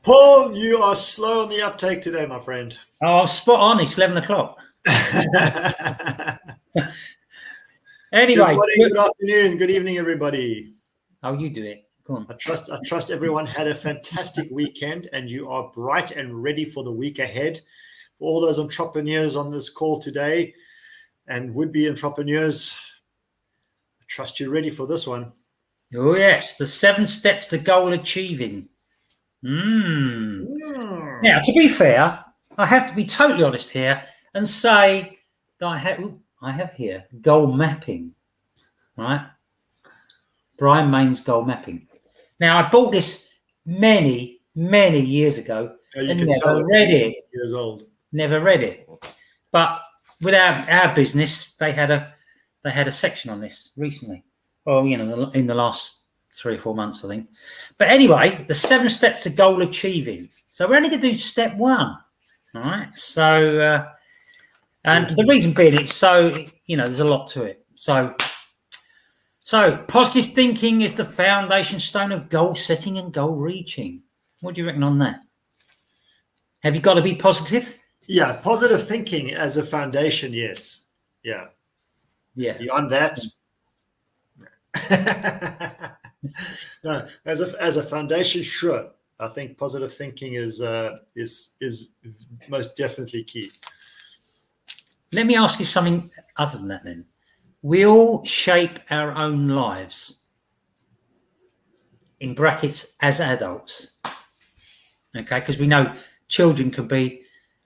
Paul, you are slow on the uptake today, my friend. Oh, spot on. It's 11 o'clock. Good Anyway, morning, good afternoon, good evening, everybody. you do it. Go on. I trust everyone had a fantastic weekend and you are bright and ready for the week ahead. For all those entrepreneurs on this call today and would-be entrepreneurs, I trust you're ready for this one. Oh, yes. The 7 steps to goal achieving. Now, to be fair, I have to be totally honest here and say that I have here goal mapping, right? Brian Main's goal mapping. Now, I bought this many years ago and never read it. Years old. Never read it. But with our business, they had a section on this recently. Well, in the last 3 or 4 months, I think. But anyway, the 7 steps to goal achieving. So we're only going to do step 1. All right. So, and the reason being, it's so, there's a lot to it. So positive thinking is the foundation stone of goal setting and goal reaching. What do you reckon on that? Have you got to be positive? Yeah, positive thinking as a foundation, yes. Yeah. Beyond that, no, as a foundation, sure. I think positive thinking is most definitely key. Let me ask you something other than that then. We all shape our own lives, in brackets, as adults. Okay, because we know children can be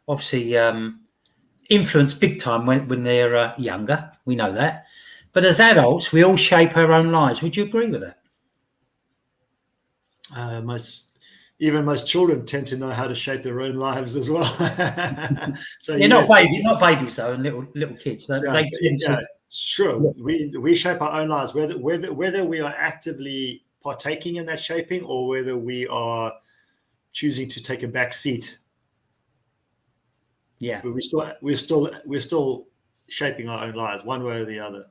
obviously influenced big time when they're younger. We know that. But as adults, we all shape our own lives. Would you agree with that? Most children tend to know how to shape their own lives as well. So yes, not babies though, and little kids. Sure. We shape our own lives, whether we are actively partaking in that shaping or whether we are choosing to take a back seat. Yeah, but we're still shaping our own lives, one way or the other.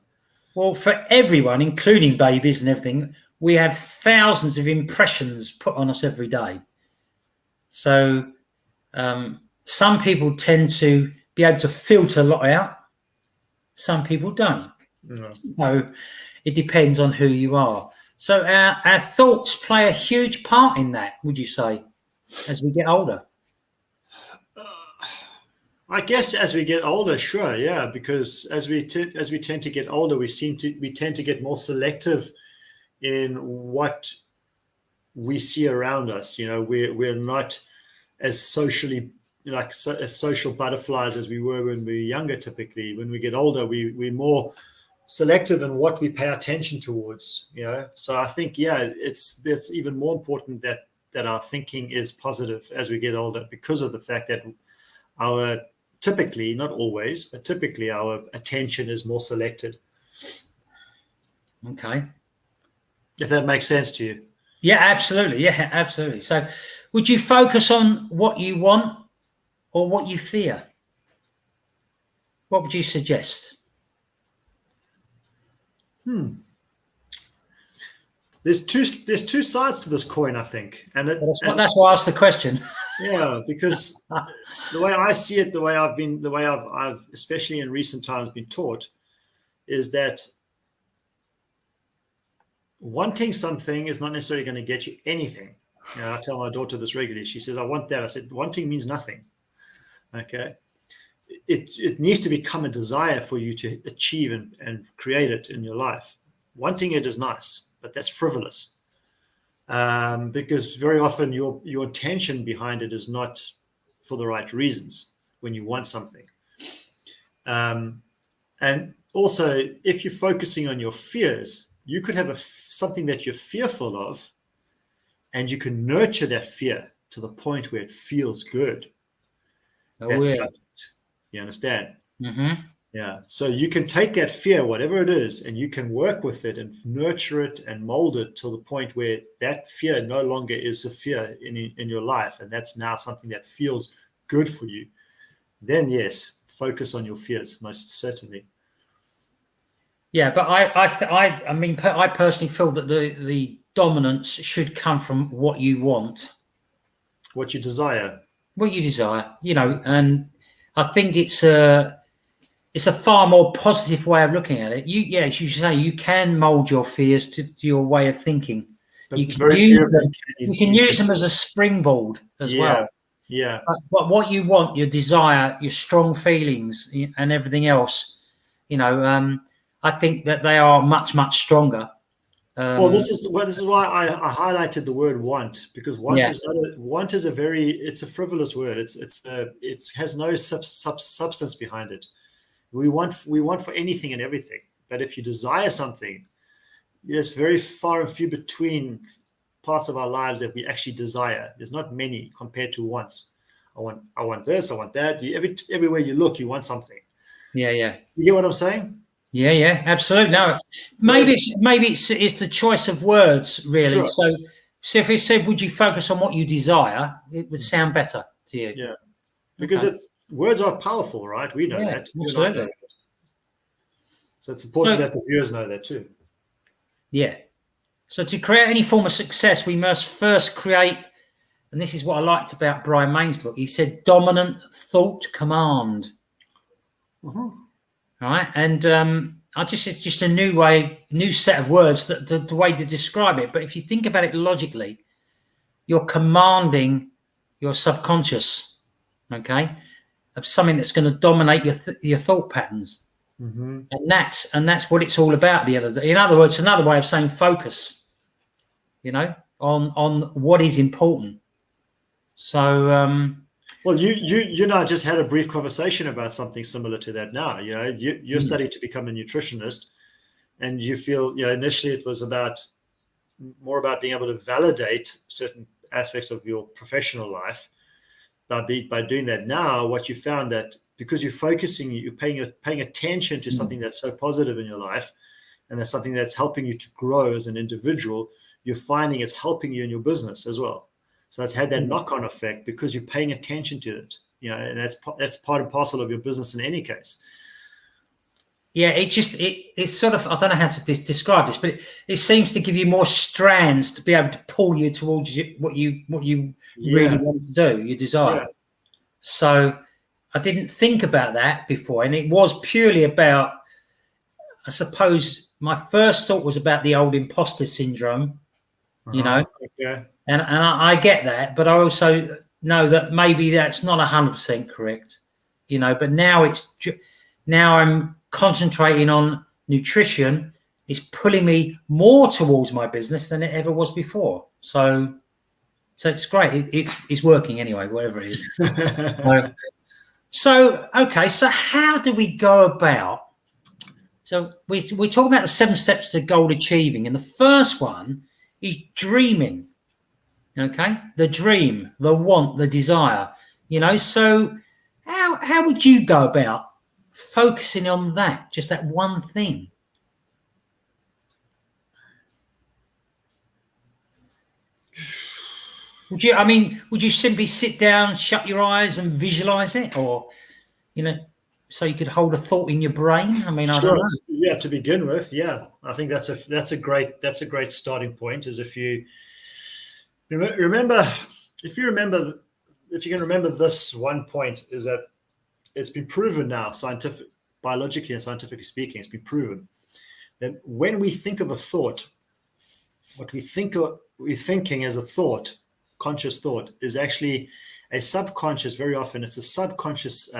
Well, for everyone, including babies and everything, we have thousands of impressions put on us every day. So some people tend to be able to filter a lot out. Some people don't. Yeah. So it depends on who you are. So our thoughts play a huge part in that, would you say, as we get older? I guess as we get older, sure, yeah, because as we tend to get older, we tend to get more selective in what we see around us. We're not as socially as social butterflies as we were when we were younger. Typically, when we get older, we're more selective in what we pay attention towards. So I think that's even more important that our thinking is positive as we get older, because of the fact that our typically, not always, but typically our attention is more selected. Okay. If that makes sense to you. Yeah, absolutely. Yeah, absolutely. So would you focus on what you want or what you fear? What would you suggest? There's two sides to this coin, I think. That's why I asked the question. Yeah, because the way I see it, the way I've especially in recent times been taught, is that wanting something is not necessarily going to get you anything. I tell my daughter this regularly. She says, "I want that." I said, "Wanting means nothing." Okay, it needs to become a desire for you to achieve and create it in your life. Wanting it is nice, but that's frivolous. Because very often your intention behind it is not for the right reasons when you want something. And also, if you're focusing on your fears, you could have something that you're fearful of, and you can nurture that fear to the point where it feels good. You understand? Mm-hmm. Yeah. So you can take that fear, whatever it is, and you can work with it and nurture it and mold it to the point where that fear no longer is a fear in your life. And that's now something that feels good for you. Then, yes, focus on your fears, most certainly. Yeah, but I personally feel that the dominance should come from what you want What you desire. What you desire, and I think it's a far more positive way of looking at it. As you say, you can mold your fears to your way of thinking. But You can very few use of them them. can. You can use them as a springboard as Yeah, well. yeah. But what you want, your desire, your strong feelings, and everything else, I think that they are much, much stronger. Well, this is why I highlighted the word want, because Yeah, want is a very, it's a frivolous word. It has no substance behind it. We want for anything and everything. But if you desire something, there's very far and few between parts of our lives that we actually desire. There's not many compared to wants. I want this, I want that. Everywhere you look, you want something. yeah. You get what I'm saying? Yeah, absolutely. No, Whereas, maybe it's the choice of words, really. sure, So if it said, "Would you focus on what you desire?" It would sound better to you. yeah, because Okay. words are powerful, right? We know Yeah, that. You and I know absolutely. that. So it's important So that the viewers know that too. yeah. So to create any form of success, we must first create, and this is what I liked about Brian May's book. He said, "Dominant thought command." Uh-huh. All right, and it's just a new set of words that the way to describe it. But if you think about it logically, you're commanding your subconscious, okay, of something that's going to dominate your thought patterns, Mm-hmm. and that's what it's all about. The other, in other words, another way of saying focus, on what is important. So Well, you and I just had a brief conversation about something similar to that. Now, you're mm, studying to become a nutritionist, and you feel, initially it was more about being able to validate certain aspects of your professional life. By doing that now, what you found that because you're focusing, you're paying attention to mm, something that's so positive in your life, and that's something that's helping you to grow as an individual, you're finding it's helping you in your business as well. So it's had that mm. knock-on effect because you're paying attention to it, and that's part and parcel of your business in any case. Yeah, it's sort of, I don't know how to describe this, but it seems to give you more strands to be able to pull you towards what you really Yeah, want to do, your desire. yeah. So I didn't think about that before, and it was purely about, I suppose, my first thought was about the old imposter syndrome, you know, Okay. and I get that, but I also know that maybe that's not 100% correct, But now I'm concentrating on nutrition. It's pulling me more towards my business than it ever was before. So it's great. It's working anyway, whatever it is. So okay. So how do we go about? So we talk about the 7 steps to goal achieving, and the first one is dreaming. Okay, the dream, the want, the desire. So how would you go about focusing on that, just that one thing? Would you simply sit down, shut your eyes, and visualize it, or you know, so you could hold a thought in your brain? I don't Sure. know. Yeah, to begin with, yeah, I think that's a great starting point. Is if you remember, if you can remember this one point, is that it's been proven now, biologically and scientifically speaking, it's been proven that when we think of a thought, what we're thinking as a thought, conscious thought, is actually a subconscious. Very often, it's a subconscious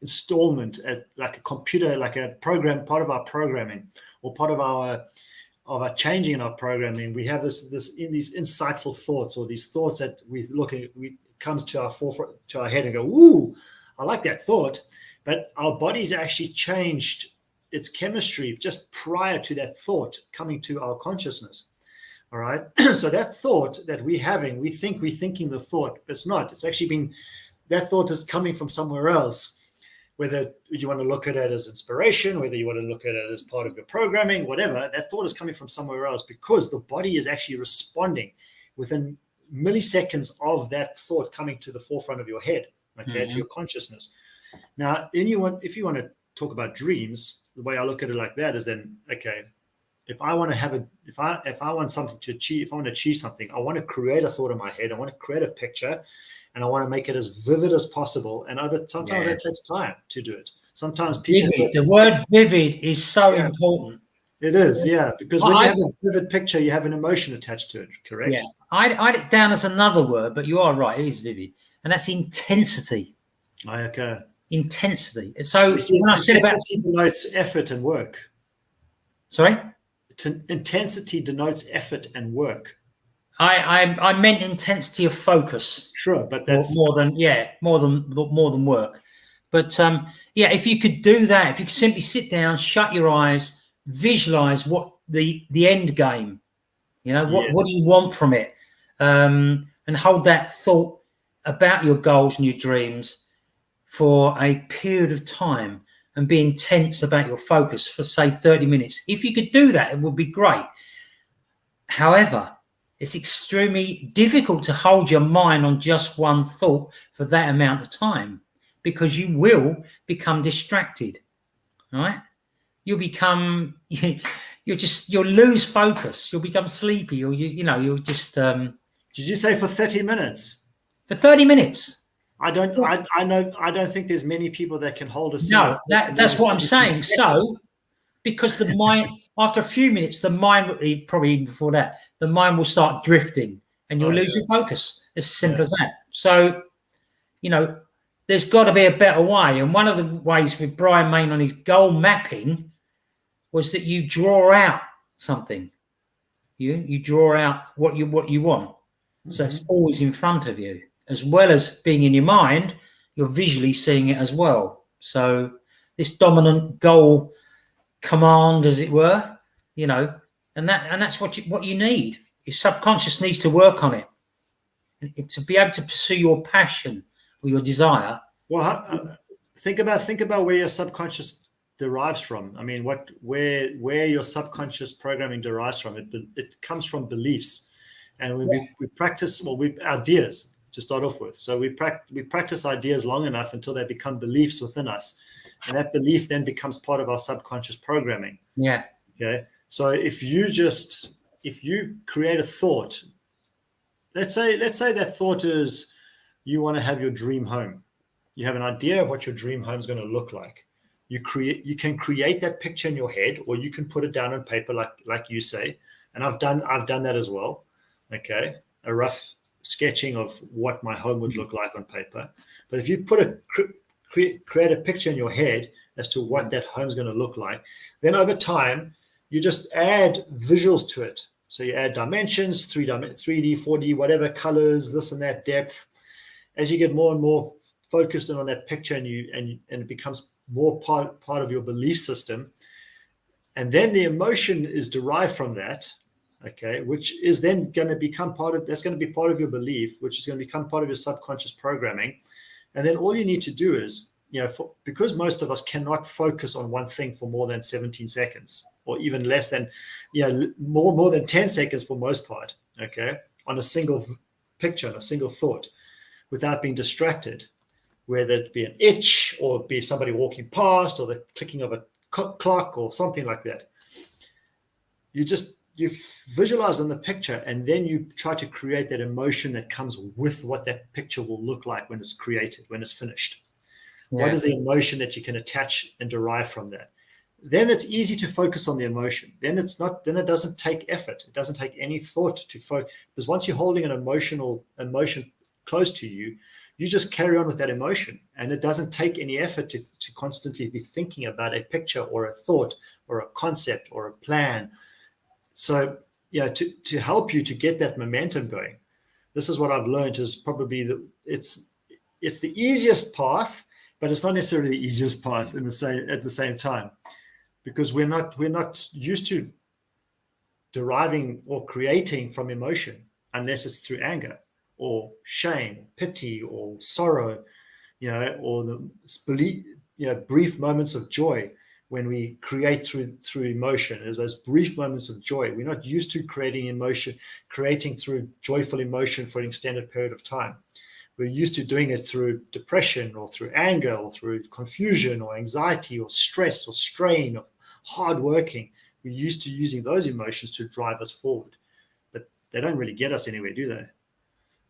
installment, like a computer, like a program, part of our programming, or part of our changing in our programming. We have these insightful thoughts, or these thoughts that we comes to our forefront, to our head, and go, "Ooh, I like that thought," but our body's actually changed its chemistry just prior to that thought coming to our consciousness. All right. So that thought that we think we're thinking the thought, but it's not. It's actually been, that thought is coming from somewhere else. Whether you want to look at it as inspiration, whether you want to look at it as part of your programming, whatever, that thought is coming from somewhere else, because the body is actually responding within milliseconds of that thought coming to the forefront of your head, okay, to Mhm. your consciousness. Now, if you want to talk about dreams, the way I look at it like that is then, okay, if I want to have a if I want something to achieve, if I want to achieve something, I want to create a thought in my head. I want to create a picture, and I want to make it as vivid as possible. And sometimes that takes time to do it. Sometimes people Vivid. feel The word vivid is so yeah, important. it is, yeah, because when you I, have a vivid picture, you have an emotion attached to it, yeah, correct? I'd it down as another word, but you are right. It is vivid, and that's intensity. Okay. Intensity. So You see, when I said about, intensity denotes effort and work. sorry, Intensity denotes effort and work. I meant intensity of focus Sure, but that's more than work. But yeah, if you could do that, if you could simply sit down, shut your eyes, visualize what the end game, what do yes. you want from it, and hold that thought about your goals and your dreams for a period of time and be intense about your focus for say 30 minutes. If you could do that, it would be great. However, it's extremely difficult to hold your mind on just one thought for that amount of time because you will become distracted, right? You'll become you'll lose focus. You'll become sleepy, or you'll just Did you say for 30 minutes? for 30 minutes. I don't think there's many people that can hold a single No, thought for more that's than what I'm 17 saying. So, seconds. because the mind, after a few minutes, the mind, probably even before that, the mind will start drifting and you'll Oh, lose yeah. your focus. It's as simple Yeah. as that. So, there's got to be a better way. And one of the ways with Brian Main on his goal mapping was that you draw out something. You draw out what you want. So it's Mhm. always in front of you, as well as being in your mind. You're visually seeing it as well. So this dominant goal command, as it were, and that's what you need. Your subconscious needs to work on it and to be able to pursue your passion or your desire. Well, think about where your subconscious derives from. I mean, where your subconscious programming derives from. It comes from beliefs, and when we practice, well, we ideas to start off with. So we practice ideas long enough until they become beliefs within us, and that belief then becomes part of our subconscious programming. Yeah, Okay, so if you create a thought, let's say that thought is you want to have your dream home. You have an idea of what your dream home is going to look like. You can create that picture in your head, or you can put it down on paper, like you say. And I've done that as well. Okay, a rough sketching of what my home would look like on paper. But if you create a picture in your head as to what that home is going to look like, then over time you just add visuals to it. So you add dimensions, 3D, 4D, whatever, colors, this and that, depth. As you get more and more focused in on that picture, and it becomes more part of your belief system, and then the emotion is derived from that, okay, which is then going to become that's going to be part of your belief, which is going to become part of your subconscious programming. And then all you need to do is, because most of us cannot focus on one thing for more than 17 seconds, or even less than, more than 10 seconds for most part, okay, on a single picture, on a single thought, without being distracted, whether it be an itch or be somebody walking past or the clicking of a clock or something like that. You visualize on the picture, and then you try to create that emotion that comes with what that picture will look like when it's created, when it's finished. yeah, What is the emotion that you can attach and derive from that? Then it's easy to focus on the emotion. Then it doesn't take effort. It doesn't take any thought to focus, because once you're holding an emotion close to you, you just carry on with that emotion, and it doesn't take any effort to constantly be thinking about a picture or a thought or a concept or a plan. So to help you to get that momentum going, this is what I've learned is probably it's the easiest path, but it's not necessarily the easiest path at the same time, because we're not used to deriving or creating from emotion unless it's through anger or shame, pity, or sorrow, or the brief moments of joy. When we create through emotion, there's those brief moments of joy. We're not used to creating through joyful emotion for an extended period of time. We're used to doing it through depression or through anger or through confusion or anxiety or stress or strain or hard working. we're used to using those emotions to drive us forward, but they don't really get us anywhere, do they?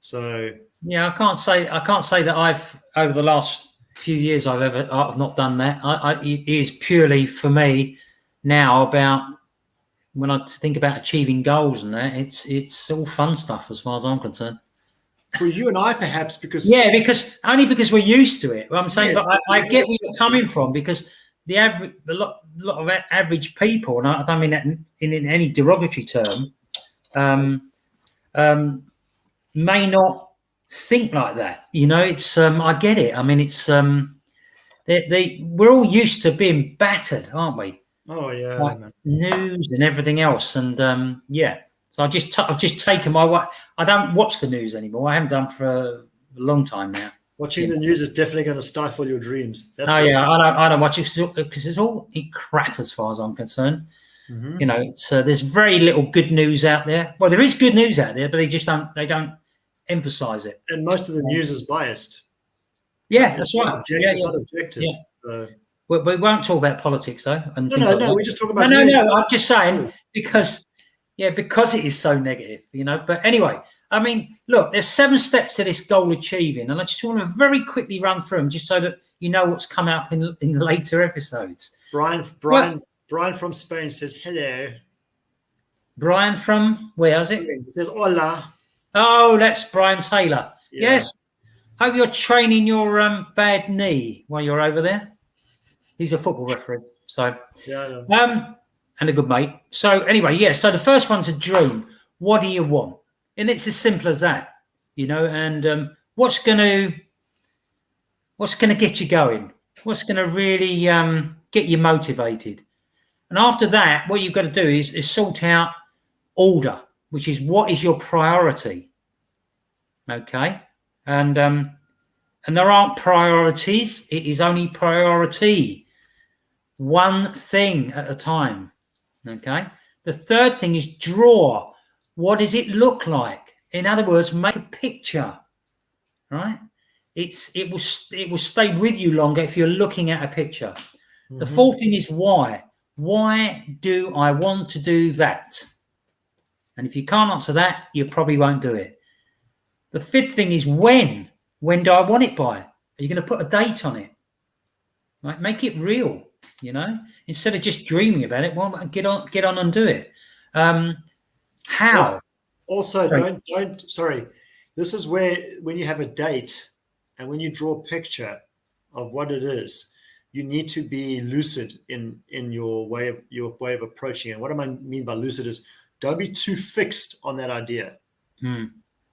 So yeah, I can't say that I've over the last few years I've not done that. It is purely for me now about when I think about achieving goals and that it's all fun stuff as far as I'm concerned. for you and I, perhaps because because we're used to it. I'm saying, yes, but I get where you're coming from because a lot of average people, and I don't mean that in any derogatory term, may not think like that. It's I get it. I mean, it's we're all used to being battered, aren't we? oh yeah, Like man. news and everything else, and yeah. So I've just taken my way. I don't watch the news anymore. I haven't done for a long time now. Watching the news is definitely going to stifle your dreams. That's yeah, I don't watch it because it's all crap as far as I'm concerned. There's very little good news out there. Well, there is good news out there, but they don't emphasize it. And most of the news is biased. Yeah, that's right. It's not objective. Yeah. So. We won't talk about politics though. And No. We just talk about news. No. I'm just saying because it is so negative, But anyway, I mean, look, there's 7 steps to this goal achieving, and I just want to very quickly run through them, just so that you know what's coming up in later episodes. Brian from Spain says hello. Brian from where is it? He says hola. Oh, that's Brian Taylor. Yeah. Yes. Hope you're training your bad knee while you're over there. He's a football referee, so and a good mate. So anyway, so the first one's a dream. What do you want? And it's as simple as that, And what's gonna get you going? What's gonna really get you motivated? And after that, what you've got to do is sort out order, which is what is your priority. Okay, and there aren't priorities. It is only priority. One thing at a time. Okay. The third thing is draw. What does it look like? In other words, make a picture. Right? It will stay with you longer if you're looking at a picture. Mm-hmm. The fourth thing is why. Why do I want to do that? And if you can't answer that, you probably won't do it. The fifth thing is when. When do I want it by? Are you going to put a date on it? Right? Make it real. Instead of just dreaming about it, well, get on and do it. How? Also, don't. This is where when you have a date and when you draw a picture of what it is, you need to be lucid in your way of approaching it. What I mean by lucid is don't be too fixed on that idea.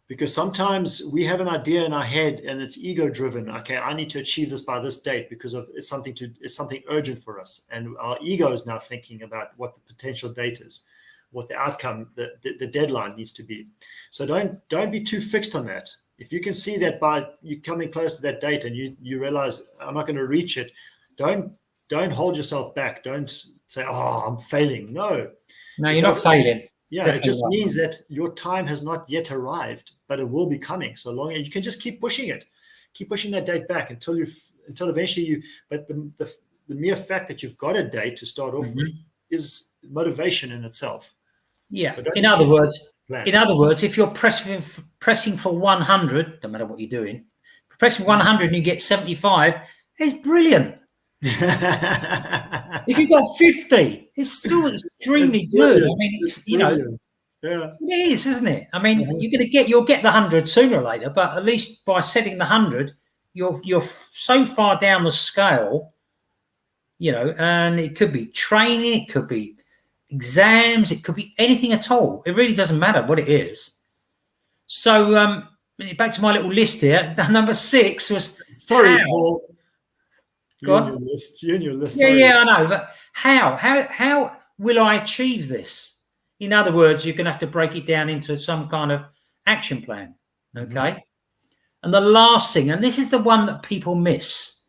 Because sometimes we have an idea in our head and it's ego driven. Okay, I need to achieve this by this date because it's something urgent for us. And our ego is now thinking about what the potential date is, what the outcome, the deadline needs to be. So don't be too fixed on that. If you can see that by you coming close to that date and you realize I'm not going to reach it, don't hold yourself back. Don't say, oh, I'm failing. No, you're not failing. Yeah, definitely. It just means that your time has not yet arrived, but it will be coming. So long, and you can just keep pushing it, keep pushing that date back until eventually you. But the mere fact that you've got a date to start off with is motivation in itself. Yeah. In other words, if you're pressing for 100, no matter what you're doing, pressing 100 and you get 75, it's brilliant. If you got 50, it's still extremely good. I mean, yeah, it is, isn't it? I mean, you'll get the 100 sooner or later, but at least by setting the 100, you're so far down the scale, and it could be training, it could be exams, it could be anything at all. It really doesn't matter what it is. So, back to my little list here. Number 6 was Paul. You're in your list. Yeah, I know. But how will I achieve this? In other words, you're going to have to break it down into some kind of action plan. Okay. And the last thing, and this is the one that people miss,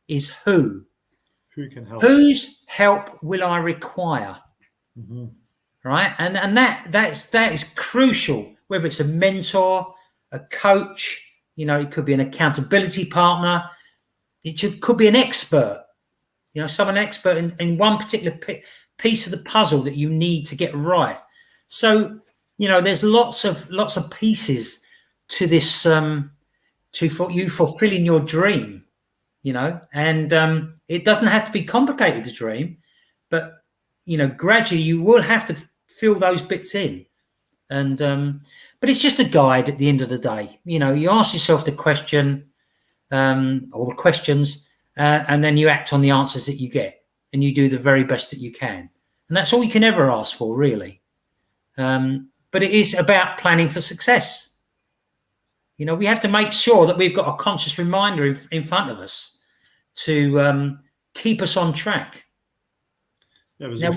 is who. Who can help? Whose help will I require? Right. And that is crucial, whether it's a mentor, a coach, it could be an accountability partner. It could be an expert, someone expert in one particular piece of the puzzle that you need to get right. So, there's lots of pieces to this, you fulfilling your dream, and it doesn't have to be complicated, the dream, but, gradually you will have to fill those bits in. And, but it's just a guide at the end of the day. You ask yourself the question, or the questions, and then you act on the answers that you get, and you do the very best that you can. And that's all you can ever ask for, really. But it is about planning for success. We have to make sure that we've got a conscious reminder in front of us to keep us on track. Now,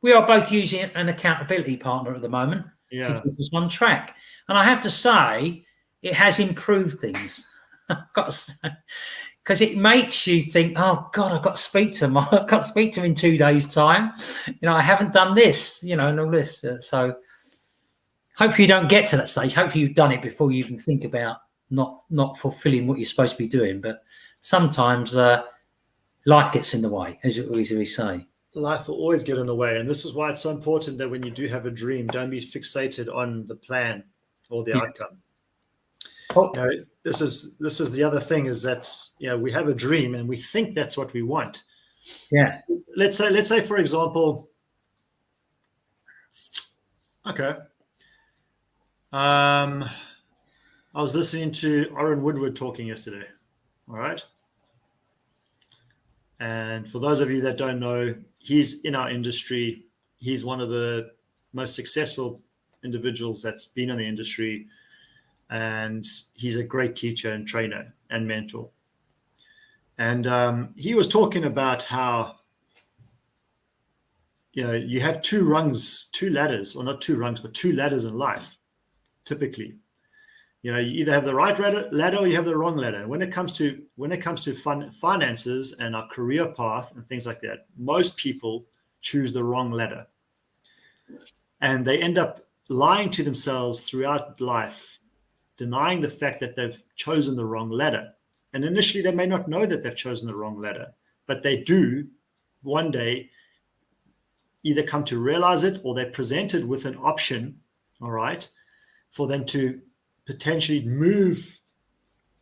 we are both using an accountability partner at the moment to keep us on track. And I have to say, it has improved things. Because it makes you think, oh God, I've got to speak to him. I've got to speak to him in 2 days' time. I haven't done this, and all this. So hopefully you don't get to that stage. Hopefully you've done it before you even think about not fulfilling what you're supposed to be doing. But sometimes life gets in the way, as we say. Life will always get in the way. And this is why it's so important that when you do have a dream, don't be fixated on the plan or the outcome. Oh. This is the other thing, is that we have a dream and we think that's what we want. Yeah. Let's say for example, okay. I was listening to Orrin Woodward talking yesterday. All right. And for those of you that don't know, he's in our industry. He's one of the most successful individuals that's been in the industry. And he's a great teacher and trainer and mentor. And he was talking about how, you have two ladders, or not two rungs, but two ladders in life, typically. You either have the right ladder or you have the wrong ladder. And when it comes to finances and our career path and things like that, most people choose the wrong ladder. And they end up lying to themselves throughout life, denying the fact that they've chosen the wrong ladder. And initially, they may not know that they've chosen the wrong ladder, but they do one day either come to realize it, or they're presented with an option, all right, for them to potentially move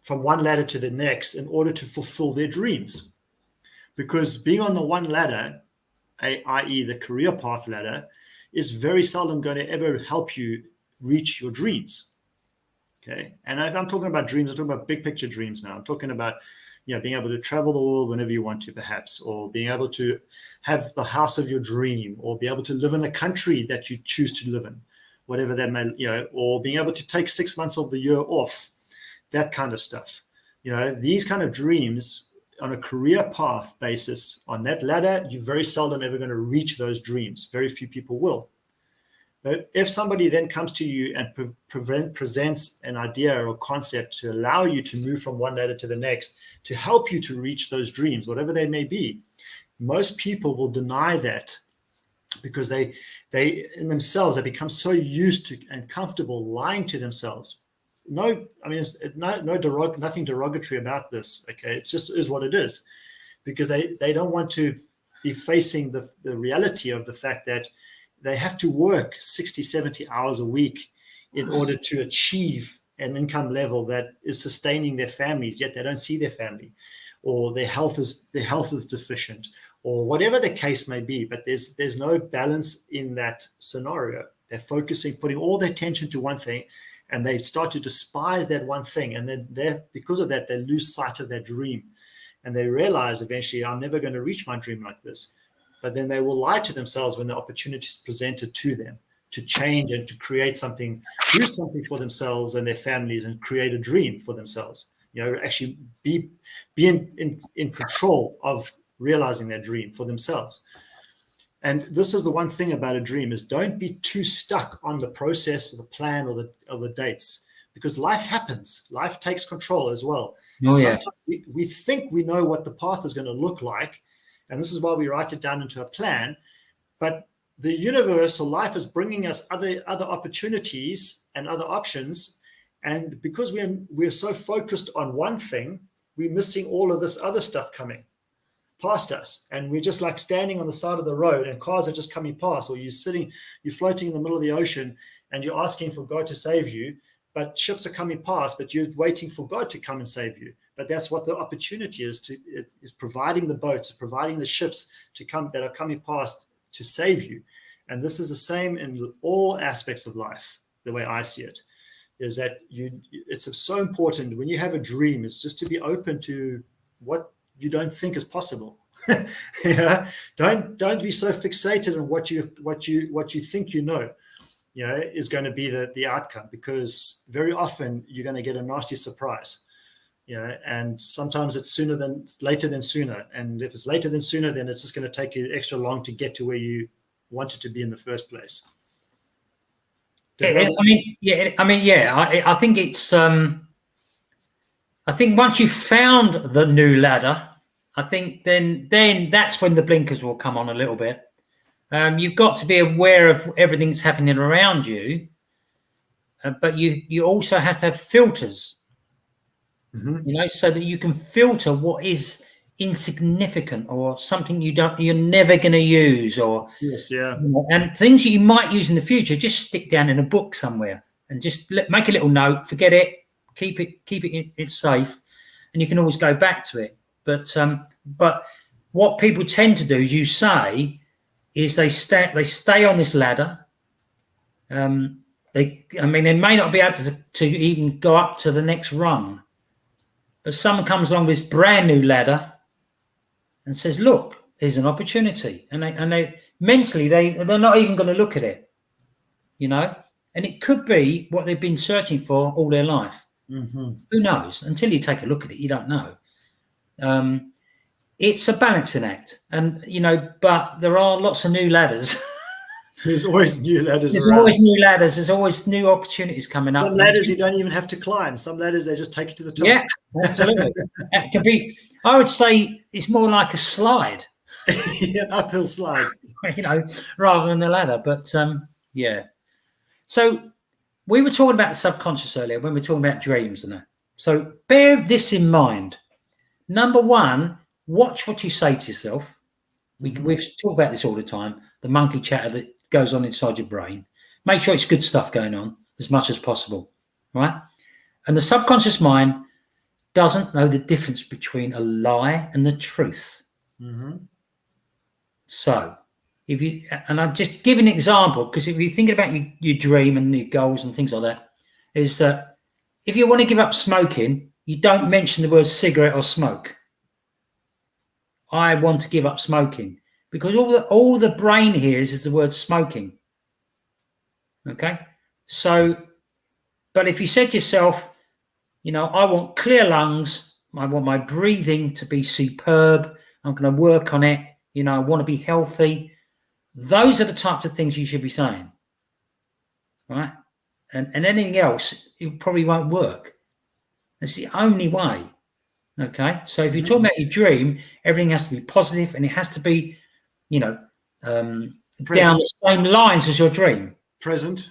from one ladder to the next in order to fulfill their dreams. Because being on the one ladder, i.e. the career path ladder, is very seldom going to ever help you reach your dreams. Okay. And if I'm talking about dreams, I'm talking about big picture dreams now. I'm talking about, being able to travel the world whenever you want to, perhaps, or being able to have the house of your dream, or be able to live in a country that you choose to live in, whatever that may, or being able to take 6 months of the year off, that kind of stuff. These kind of dreams on a career path basis, on that ladder, you're very seldom ever going to reach those dreams. Very few people will. But if somebody then comes to you and presents an idea or concept to allow you to move from one ladder to the next, to help you to reach those dreams, whatever they may be, most people will deny that, because they in themselves, they become so used to and comfortable lying to themselves. It's nothing derogatory about this. Okay, it just is what it is, because they don't want to be facing the reality of the fact that they have to work 60, 70 hours a week in order to achieve an income level that is sustaining their families, yet they don't see their family, or their health is deficient, or whatever the case may be. But there's no balance in that scenario. They're putting all their attention to one thing, and they start to despise that one thing. And then because of that, they lose sight of their dream. And they realize eventually, I'm never going to reach my dream like this. But then they will lie to themselves when the opportunity is presented to them to change and to create something, do something for themselves and their families, and create a dream for themselves. Actually be in control of realizing their dream for themselves. And this is the one thing about a dream, is don't be too stuck on the process or the plan or the dates, because life happens. Life takes control as well. Sometimes we think we know what the path is going to look like, and this is why we write it down into a plan. But the universe or life is bringing us other opportunities and other options. And because we're so focused on one thing, we're missing all of this other stuff coming. past us, and we're just like standing on the side of the road, and cars are just coming past, or you're floating in the middle of the ocean, and you're asking for God to save you, but ships are coming past, but you're waiting for God to come and save you. But that's what the opportunity is, is providing the boats, providing the ships to come that are coming past to save you. And this is the same in all aspects of life. The way I see it is that it's so important when you have a dream, is just to be open to what you don't think is possible. Yeah, don't be so fixated on what you think is going to be the outcome, because very often you're going to get a nasty surprise. And sometimes it's later than sooner. And if it's later than sooner, then it's just going to take you extra long to get to where you wanted to be in the first place. I think it's. I think once you've found the new ladder, I think then that's when the blinkers will come on a little bit. You've got to be aware of everything that's happening around you, but you also have to have filters. Mm-hmm. So that you can filter what is insignificant or something you're never going to use, or yes, yeah, and things that you might use in the future. Just stick down in a book somewhere and just make a little note. Forget it. Keep it safe, and you can always go back to it. But what people tend to do, as you say, is they stay on this ladder. They may not be able to even go up to the next rung. But someone comes along with this brand new ladder and says, "Look, there's an opportunity," and they mentally they're not even going to look at it, And it could be what they've been searching for all their life. Mm-hmm. Who knows? Until you take a look at it, you don't know. It's a balancing act, and but there are lots of new ladders. There's always new ladders. There's always new ladders. There's always new opportunities coming up. Some ladders you don't even have to climb. Some ladders they just take you to the top. Yeah, absolutely. It can be. I would say it's more like a slide. An uphill slide. Rather than the ladder. But yeah. So we were talking about the subconscious earlier when we were talking about dreams and that. So bear this in mind. Number one, watch what you say to yourself. We talk about this all the time. The monkey chatter that goes on inside your brain. Make sure it's good stuff going on as much as possible, right? And the subconscious mind doesn't know the difference between a lie and the truth. Mm-hmm. So I'll just give an example, because if you're thinking about your dream and your goals and things like that, is that if you want to give up smoking, you don't mention the word cigarette or smoke. I want to give up smoking, because all the brain hears is the word smoking. Okay? So, but if you said to yourself, I want clear lungs, I want my breathing to be superb, I'm going to work on it, I want to be healthy. Those are the types of things you should be saying, right? And anything else, it probably won't work. That's the only way, okay? So if you're talking about your dream, everything has to be positive, and it has to be, down the same lines as your dream. Present.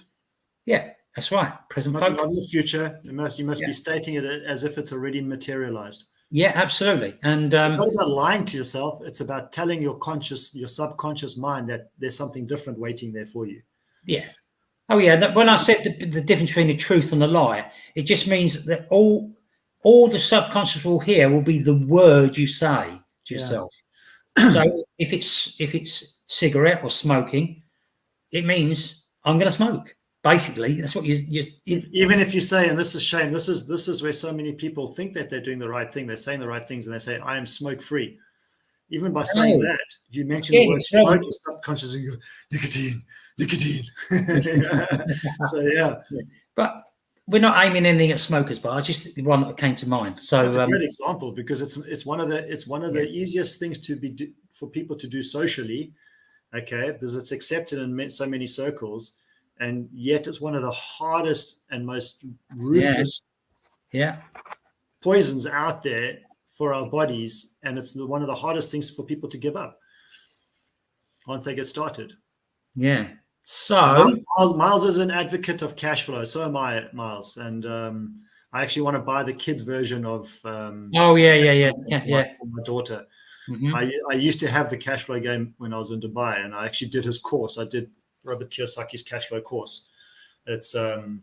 Yeah, that's right. Present not focus. in the future. You must be stating it as if it's already materialized. Yeah, absolutely. And it's not about lying to yourself. It's about telling your subconscious mind that there's something different waiting there for you. Yeah. Oh, yeah. When I said the difference between the truth and the lie, it just means that all the subconscious will hear will be the word you say to yourself. So if it's cigarette or smoking, it means I'm going to smoke. Basically, that's what you even if you say, and this is shame, this is where so many people think that they're doing the right thing, they're saying the right things, and they say, I am smoke free. Even by saying that, you mention the word smoke, your subconscious and you go, nicotine. So yeah. But we're not aiming anything at smokers, but I just the one that came to mind. So that's a great example, because it's one of the easiest things for people to do socially, okay, because it's accepted in so many circles. And yet it's one of the hardest and most ruthless poisons out there for our bodies. And it's one of the hardest things for people to give up once they get started. Yeah. So Miles is an advocate of cash flow. So am I, Miles. And I actually want to buy the kids version of for my daughter. I used to have the cash flow game when I was in Dubai, and I actually did his course. I did Robert Kiyosaki's cash flow course. It's and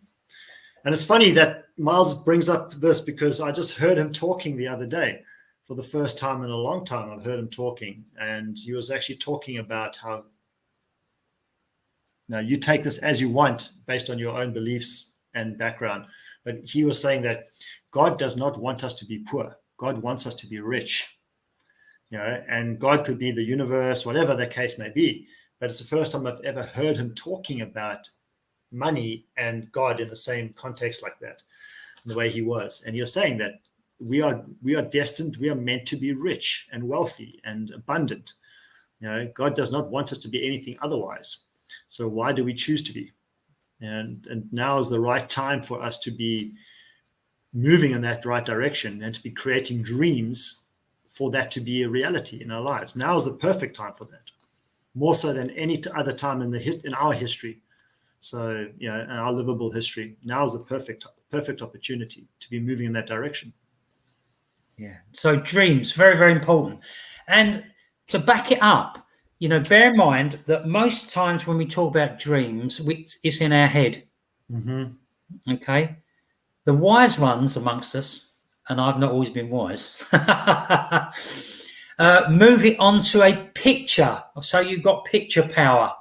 it's funny that Miles brings up this because I just heard him talking the other day. For the first time in a long time, I've heard him talking, and he was actually talking about how now you take this as you want based on your own beliefs and background. But he was saying that God does not want us to be poor. God wants us to be rich. And God could be the universe, whatever the case may be. But it's the first time I've ever heard him talking about money and God in the same context like that, the way he was. And you're saying that we are destined, we are meant to be rich and wealthy and abundant. God does not want us to be anything otherwise. So why do we choose to be? And now is the right time for us to be moving in that right direction and to be creating dreams for that to be a reality in our lives. Now is the perfect time for that, more so than any other time in our history. So, in our livable history, now is the perfect opportunity to be moving in that direction. Yeah. So dreams, very, very important. And to back it up, bear in mind that most times when we talk about dreams, it's in our head. Okay. The wise ones amongst us, and I've not always been wise, move it onto a picture. So you've got picture power.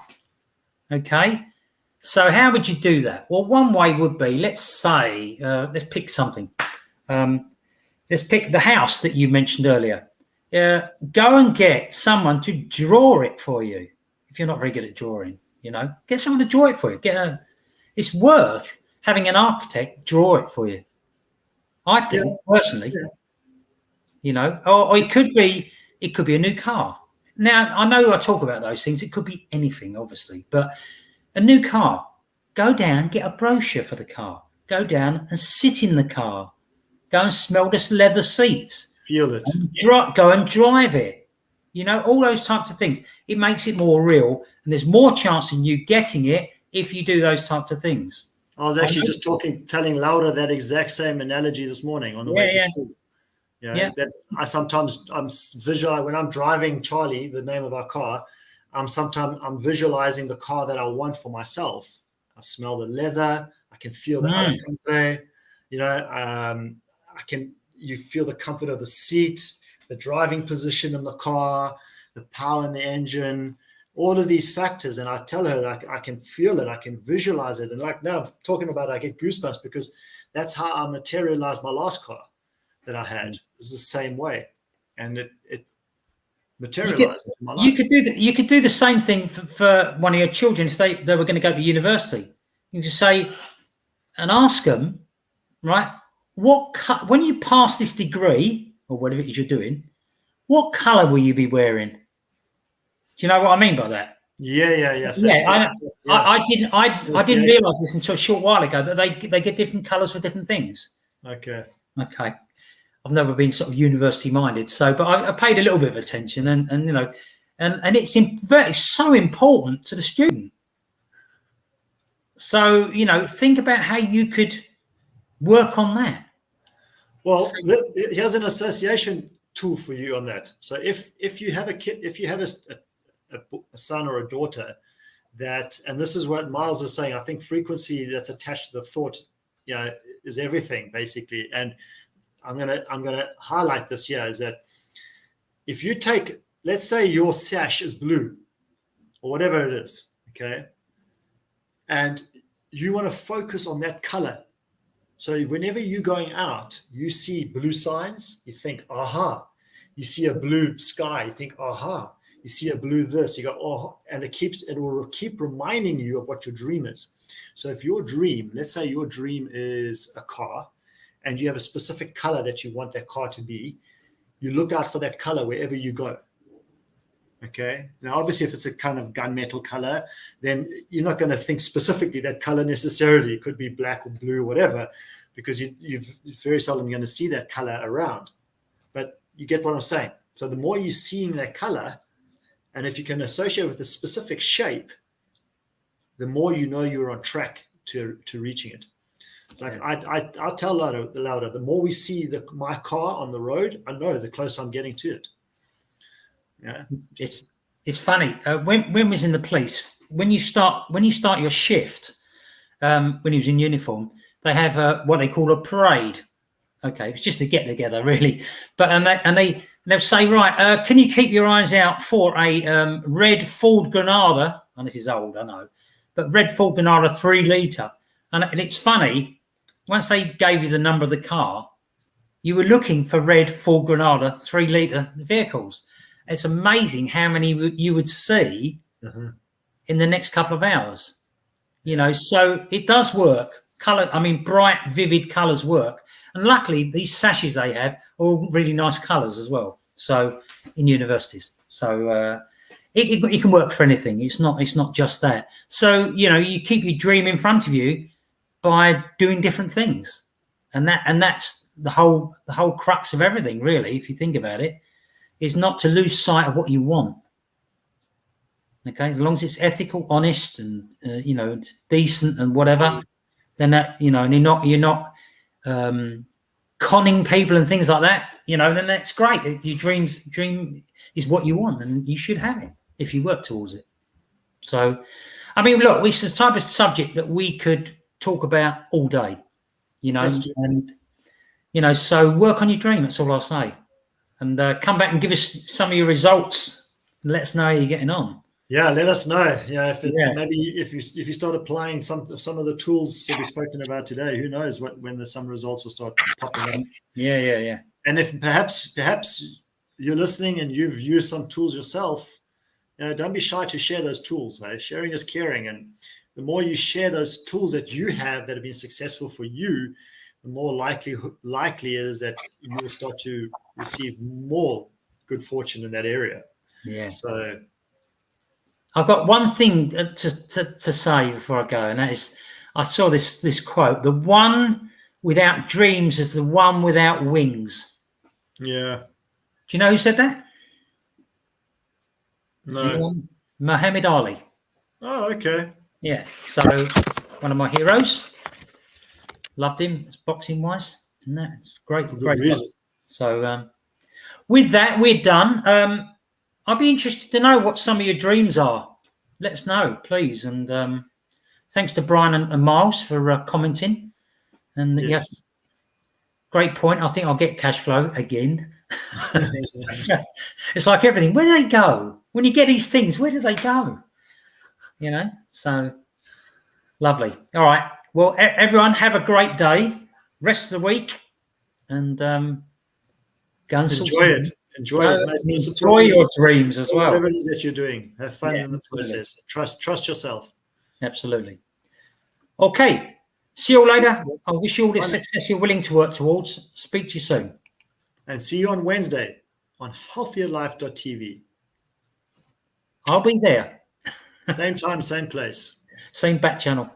Okay. So how would you do that? Well, one way would be, let's say, let's pick something. Let's pick the house that you mentioned earlier. Go and get someone to draw it for you. If you're not very good at drawing, get someone to draw it for you. It's worth having an architect draw it for you. I think personally, or it could be a new car. Now I know I talk about those things. It could be anything, obviously, but a new car. Go down, get a brochure for the car. Go down and sit in the car. Go and smell the leather seats. Feel it. Go and drive it. All those types of things. It makes it more real, and there's more chance in you getting it if you do those types of things. I was actually just telling Laura that exact same analogy this morning on the way to school. That I'm visualizing when I'm driving Charlie, the name of our car. I'm visualizing the car that I want for myself. I smell the leather. I can feel the alicante. You feel the comfort of the seat, the driving position in the car, the power in the engine, all of these factors. And I tell her, I can feel it, I can visualize it. And like now I'm talking about it, I get goosebumps because that's how I materialized my last car that I had. It's the same way. And it materialized into my life. You could do the same thing for one of your children if they were going to go to university. You just say and ask them, right, when you pass this degree or whatever it is you're doing, what color will you be wearing? Do you know what I mean by that? Yeah. I didn't realize this until a short while ago that they get different colors for different things. Okay. I've never been sort of university minded, but I paid a little bit of attention, and it's so important to the student. So think about how you could work on that. Well, here's an association tool for you on that. So if you have a kid, if you have a son or a daughter and this is what Miles is saying, I think frequency that's attached to the thought, is everything basically. And I'm gonna highlight this here is that if you take, let's say your sash is blue or whatever it is, okay, and you want to focus on that color. So whenever you're going out, you see blue signs, you think, aha. You see a blue sky, you think, aha. You see a blue this, you go, oh, and it will keep reminding you of what your dream is. So if your dream, let's say your dream is a car, and you have a specific color that you want that car to be, you look out for that color wherever you go. Okay. Now, obviously, if it's a kind of gunmetal color, then you're not going to think specifically that color necessarily. It could be black or blue, or whatever, because you're very seldom going to see that color around. But you get what I'm saying. So the more you're seeing that color, and if you can associate with a specific shape, the more you know you're on track to reaching it. It's like I'll tell Lauda, the more we see my car on the road, I know the closer I'm getting to it. Yeah. It's funny. When we was in the police, when you start your shift, when he was in uniform, they have what they call a parade. Okay, it's just a get together, really. But they'll say, right, can you keep your eyes out for a red Ford Granada? And this is old, I know, but red Ford Granada 3 litre. And it's funny, once they gave you the number of the car, you were looking for red Ford Granada 3 litre vehicles. It's amazing how many you would see in the next couple of hours. So it does work. Color, I mean, bright, vivid colors work. And luckily, these sashes they have are all really nice colors as well. So in universities, so it can work for anything. It's not just that. So you keep your dream in front of you by doing different things, and that's the whole crux of everything, really. If you think about it, is not to lose sight of what you want. Okay, as long as it's ethical, honest, and decent and whatever, then that and you're not conning people and things like that. Then that's great. Your dream is what you want, and you should have it if you work towards it. So, I mean, look, this is the type of subject that we could talk about all day. And so work on your dream. That's all I'll say. And come back and give us some of your results. And let us know how you're getting on. Yeah, let us know. Maybe if you start applying some of the tools that we've spoken about today, who knows when some results will start popping up. Yeah. And if perhaps you're listening and you've used some tools yourself, don't be shy to share those tools. Sharing is caring, and the more you share those tools that you have that have been successful for you, the more likely it is that you will start to receive more good fortune in that area. Yeah. So I've got one thing to say before I go, and that is, I saw this quote: "The one without dreams is the one without wings." Yeah. Do you know who said that? No. Anyone? Muhammad Ali. Oh, okay. Yeah. So one of my heroes. Loved him, boxing wise. And that's great. So with that, we're done. I'd be interested to know what some of your dreams are. Let us know, please. And thanks to Brian and Miles for commenting. And yes. Great point. I think I'll get cash flow again. It's like everything. Where do they go? When you get these things, where do they go? So lovely. All right. Well, everyone, have a great day. Rest of the week. And go and enjoy it. Enjoy your dreams as well. Whatever it is that you're doing, have fun in the process. Trust yourself. Absolutely. Okay. See you later. I wish you all the success you're willing to work towards. Speak to you soon. And see you on Wednesday on healthierlife.tv. I'll be there. Same time, same place. Same back channel.